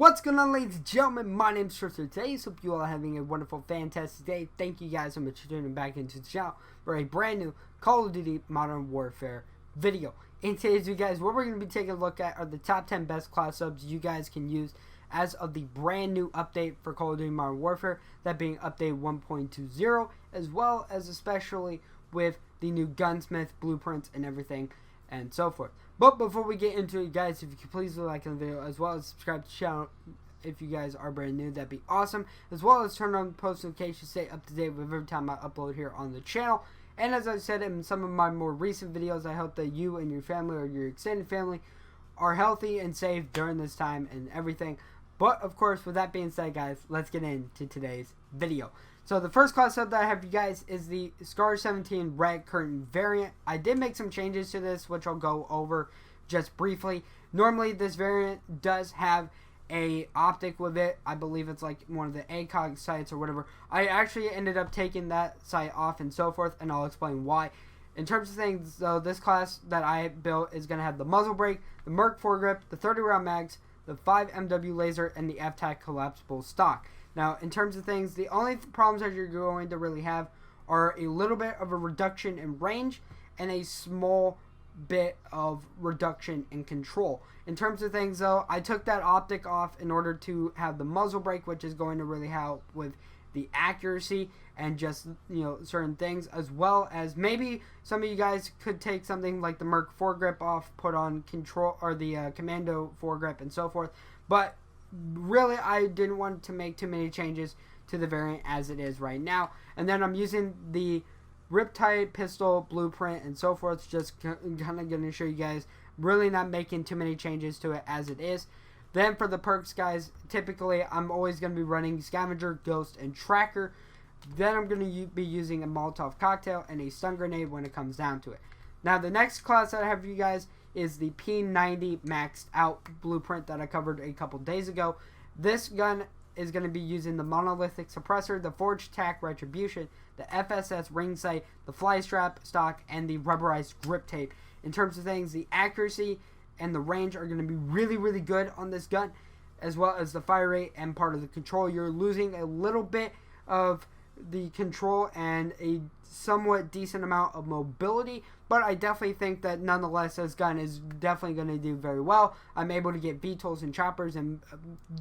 What's going on, ladies and gentlemen? My name is Tristin. Today, hope you all are having a wonderful, fantastic day. Thank you guys so much for tuning back into the channel for a brand new Call of Duty Modern Warfare video. In today's video, guys, what we're going to be taking a look at are the top 10 best class subs you guys can use as of the brand new update for Call of Duty Modern Warfare, that being update 1.20, as well as especially with the new gunsmith blueprints and everything and so forth. But before we get into it, guys, if you could please like the video as well as subscribe to the channel if you guys are brand new, that'd be awesome, as well as turn on post notifications to stay up to date with every time I upload here on the channel. And as I said in some of my more recent videos, I hope that you and your family or your extended family are healthy and safe during this time and everything. But of course, with that being said, guys, let's get into today's video. So the first class sub that I have for you guys is the Scar 17 Red Curtain variant. I did make some changes to this, which I'll go over just briefly. Normally, this variant does have a optic with it. I believe it's like one of the ACOG sights or whatever. I actually ended up taking that sight off and so forth, and I'll explain why. In terms of things, though, this class that I built is going to have the muzzle brake, the Merc foregrip, the 30-round mags, the 5 MW laser, and the FTAC collapsible stock. Now, in terms of things, the only problems that you're going to really have are a little bit of a reduction in range and a small bit of reduction in control. In terms of things, though, I took that optic off in order to have the muzzle brake, which is going to really help with the accuracy and just, you know, certain things, as well as maybe some of you guys could take something like the Merc foregrip off, put on control or the Commando foregrip and so forth. But really, I didn't want to make too many changes to the variant as it is right now. And then I'm using the RIPTIDE pistol blueprint and so forth, just kind of going to show you guys, really not making too many changes to it as it is. Then for the perks, guys, typically I'm always going to be running Scavenger, Ghost, and Tracker. Then I'm going to be using a Molotov cocktail and a stun grenade when it comes down to it. Now the next class that I have for you guys is the P90 maxed out blueprint that I covered a couple days ago. This gun is going to be using the monolithic suppressor, the forged tack retribution, the FSS ring sight, the fly strap stock, and the rubberized grip tape. In terms of things, the accuracy and the range are going to be really good on this gun, as well as the fire rate and part of the control. You're losing a little bit of the control and a somewhat decent amount of mobility, but I definitely think that nonetheless this gun is definitely going to do very well. I'm able to get VTOLs and choppers and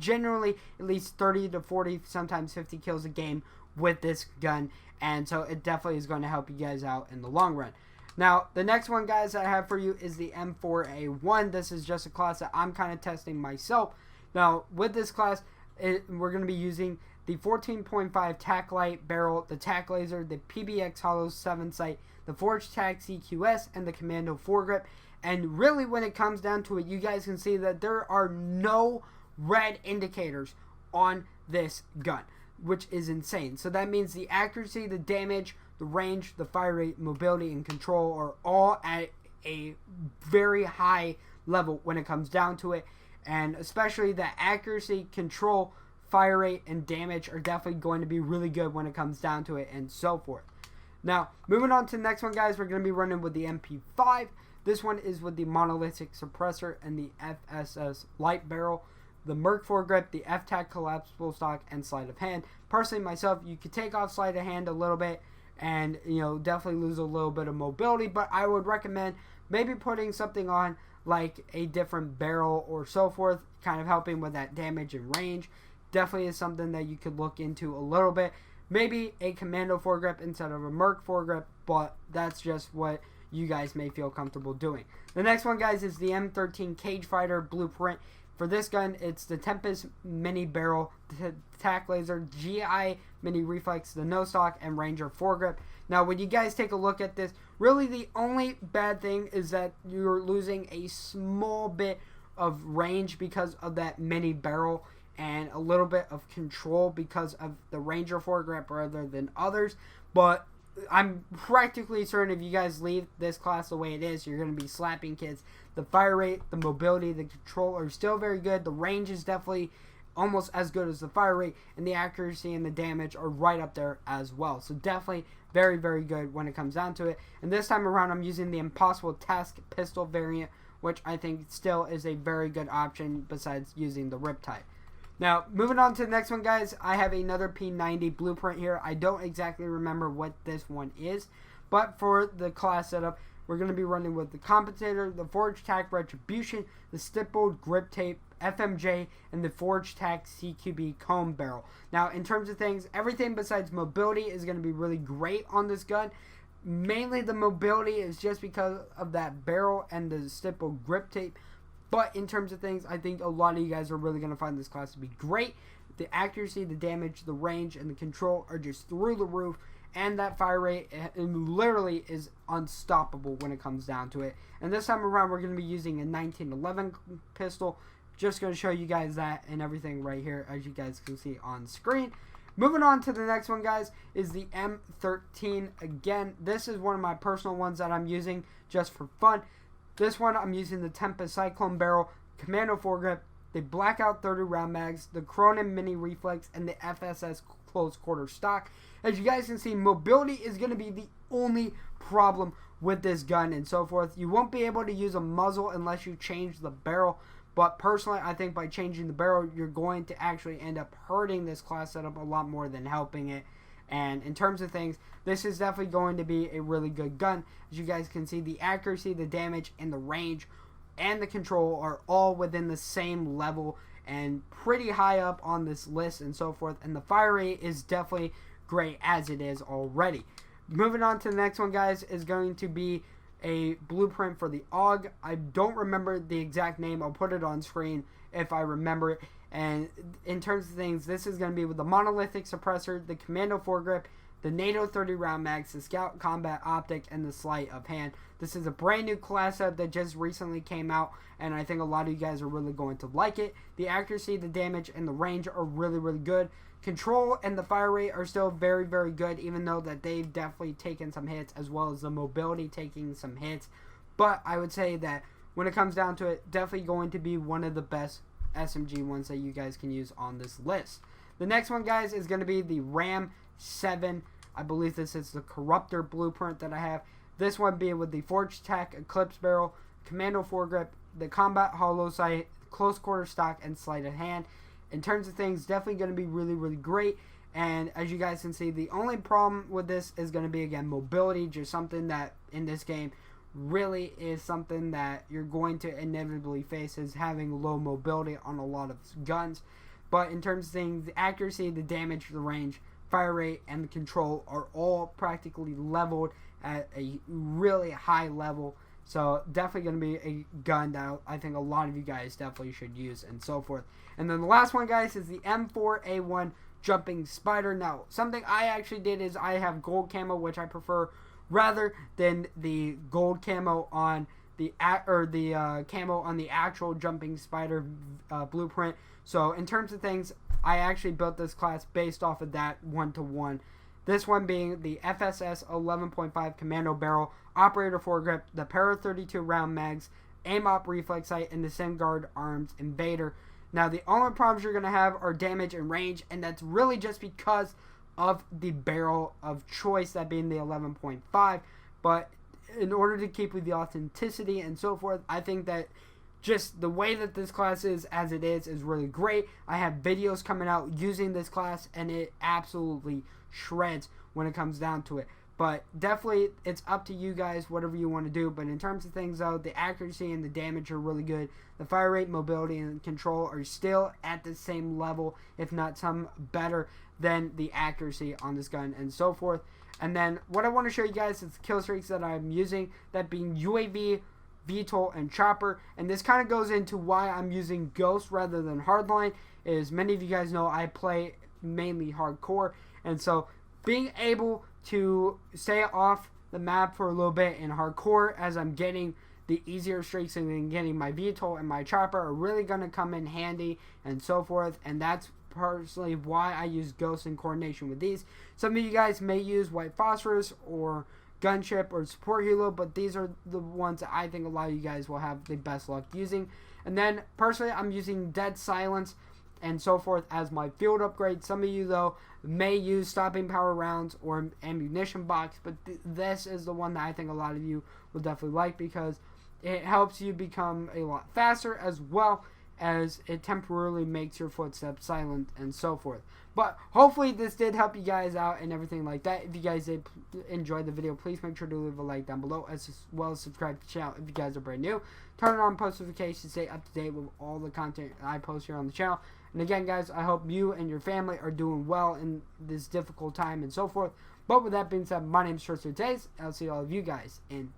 generally at least 30 to 40, sometimes 50 kills a game with this gun, and so it definitely is going to help you guys out in the long run. Now, the next one, guys, I have for you is the M4A1. This is just a class that I'm kind of testing myself. Now, with this class, we're going to be using the 14.5 tack light barrel, the tack laser, the PBX Hollow 7 sight, the forged tack CQS, and the Commando foregrip. And really, when it comes down to it, you guys can see that there are no red indicators on this gun, which is insane. So that means the accuracy, the damage, the range, the fire rate, mobility, and control are all at a very high level when it comes down to it. And especially the accuracy, control, fire rate, and damage are definitely going to be really good when it comes down to it and so forth. Now, moving on to the next one, guys, we're going to be running with the MP5. This one is with the monolithic suppressor and the FSS light barrel, the Merc foregrip, the FTAC collapsible stock, and sleight of hand. Personally, myself, you could take off sleight of hand a little bit and, you know, definitely lose a little bit of mobility, but I would recommend maybe putting something on like a different barrel or so forth, kind of helping with that damage and range. Definitely is something that you could look into a little bit. Maybe a Commando foregrip instead of a Merc foregrip, but that's just what you guys may feel comfortable doing. The next one, guys, is the M13 Cage Fighter blueprint. For this gun, it's the Tempest mini barrel, the tack laser, GI mini reflex, the no stock, and Ranger foregrip. Now, when you guys take a look at this, really the only bad thing is that you're losing a small bit of range because of that mini barrel, and a little bit of control because of the Ranger foregrip rather than others. But I'm practically certain if you guys leave this class the way it is, you're going to be slapping kids. The fire rate, the mobility, the control are still very good. The range is definitely almost as good as the fire rate, and the accuracy and the damage are right up there as well. So definitely very good when it comes down to it. And this time around, I'm using the Impossible Task pistol variant, which I think still is a very good option besides using the RIPTIDE. Now, moving on to the next one, guys, I have another P90 blueprint here. I don't exactly remember what this one is, but for the class setup, we're going to be running with the Compensator, the Forged Tack Retribution, the Stippled Grip Tape, FMJ, and the Forged Tack CQB Comb Barrel. Now, in terms of things, everything besides mobility is going to be really great on this gun. Mainly the mobility is just because of that barrel and the Stippled Grip Tape. But in terms of things, I think a lot of you guys are really going to find this class to be great. The accuracy, the damage, the range, and the control are just through the roof. And that fire rate literally is unstoppable when it comes down to it. And this time around, we're going to be using a 1911 pistol. Just going to show you guys that and everything right here, as you guys can see on screen. Moving on to the next one, guys, is the M13. Again, this is one of my personal ones that I'm using just for fun. This one, I'm using the Tempest Cyclone Barrel, Commando Foregrip, the Blackout 30 round mags, the Cronin Mini Reflex, and the FSS Close Quarter Stock. As you guys can see, mobility is going to be the only problem with this gun and so forth. You won't be able to use a muzzle unless you change the barrel. But personally, I think by changing the barrel, you're going to actually end up hurting this class setup a lot more than helping it. And in terms of things, this is definitely going to be a really good gun. As you guys can see, the accuracy, the damage, and the range, and the control are all within the same level and pretty high up on this list and so forth. And the fire rate is definitely great as it is already. Moving on to the next one, guys, is going to be a blueprint for the AUG. I don't remember the exact name. I'll put it on screen if I remember it. And in terms of things, this is going to be with the Monolithic Suppressor, the Commando Foregrip, the NATO 30 round mags, the Scout Combat Optic, and the Sleight of Hand. This is a brand new class up that just recently came out, and I think a lot of you guys are really going to like it. The accuracy, the damage, and the range are really, really good. Control and the fire rate are still very, very good, even though that they've definitely taken some hits, as well as the mobility taking some hits. But I would say that when it comes down to it, definitely going to be one of the best SMG ones that you guys can use on this list. The next one, guys, is going to be the Ram 7. I believe this is the Corruptor blueprint that I have. This one being with the Forged Tack Eclipse Barrel, Commando Foregrip, the Combat Hollow Sight, Close Quarter Stock, and Sleight of Hand. In terms of things, definitely going to be really, really great. And as you guys can see, the only problem with this is going to be, again, mobility. Just something that in this game really is something that you're going to inevitably face, is having low mobility on a lot of guns. But in terms of things, the accuracy, the damage, the range, fire rate, and the control are all practically leveled at a really high level. So definitely going to be a gun that I think a lot of you guys definitely should use and so forth. And then the last one, guys, is the M4A1 Jumping Spider. Now, something I actually did is I have gold camo, which I prefer rather than the gold camo on the camo on the actual Jumping Spider blueprint. So in terms of things, I actually built this class based off of that one-to-one. This one being the FSS 11.5 Commando Barrel, Operator Foregrip, the Para 32 round mags, Aim Op Reflex Sight, and the SimGuard Arms Invader. Now, the only problems you're going to have are damage and range, and that's really just because of the barrel of choice, that being the 11.5. But in order to keep with the authenticity and so forth, I think that just the way that this class is as it is really great. I have videos coming out using this class, and it absolutely shreds when it comes down to it. But definitely, it's up to you guys, whatever you want to do. But in terms of things, though, the accuracy and the damage are really good. The fire rate, mobility, and control are still at the same level, if not some better than the accuracy on this gun and so forth. And then what I want to show you guys is the kill streaks that I'm using, that being UAV, VTOL, and Chopper. And this kind of goes into why I'm using Ghost rather than Hardline. As many of you guys know, I play mainly hardcore, and so being able to stay off the map for a little bit in hardcore as I'm getting the easier streaks and then getting my VTOL and my Chopper are really going to come in handy and so forth. And that's personally why I use Ghost in coordination with these. Some of you guys may use White Phosphorus or Gunship or Support Helo, but these are the ones that I think a lot of you guys will have the best luck using. And then personally, I'm using Dead Silence and so forth as my field upgrade. Some of you, though, may use Stopping Power Rounds or Ammunition Box, but this is the one that I think a lot of you will definitely like, because it helps you become a lot faster, as well as it temporarily makes your footsteps silent and so forth. But hopefully this did help you guys out and everything like that. If you guys did enjoy the video, please make sure to leave a like down below, as well as subscribe to the channel if you guys are brand new. Turn on post notifications to stay up to date with all the content I post here on the channel. And again, guys, I hope you and your family are doing well in this difficult time and so forth. But with that being said, my name is Tristin. I'll see all of you guys in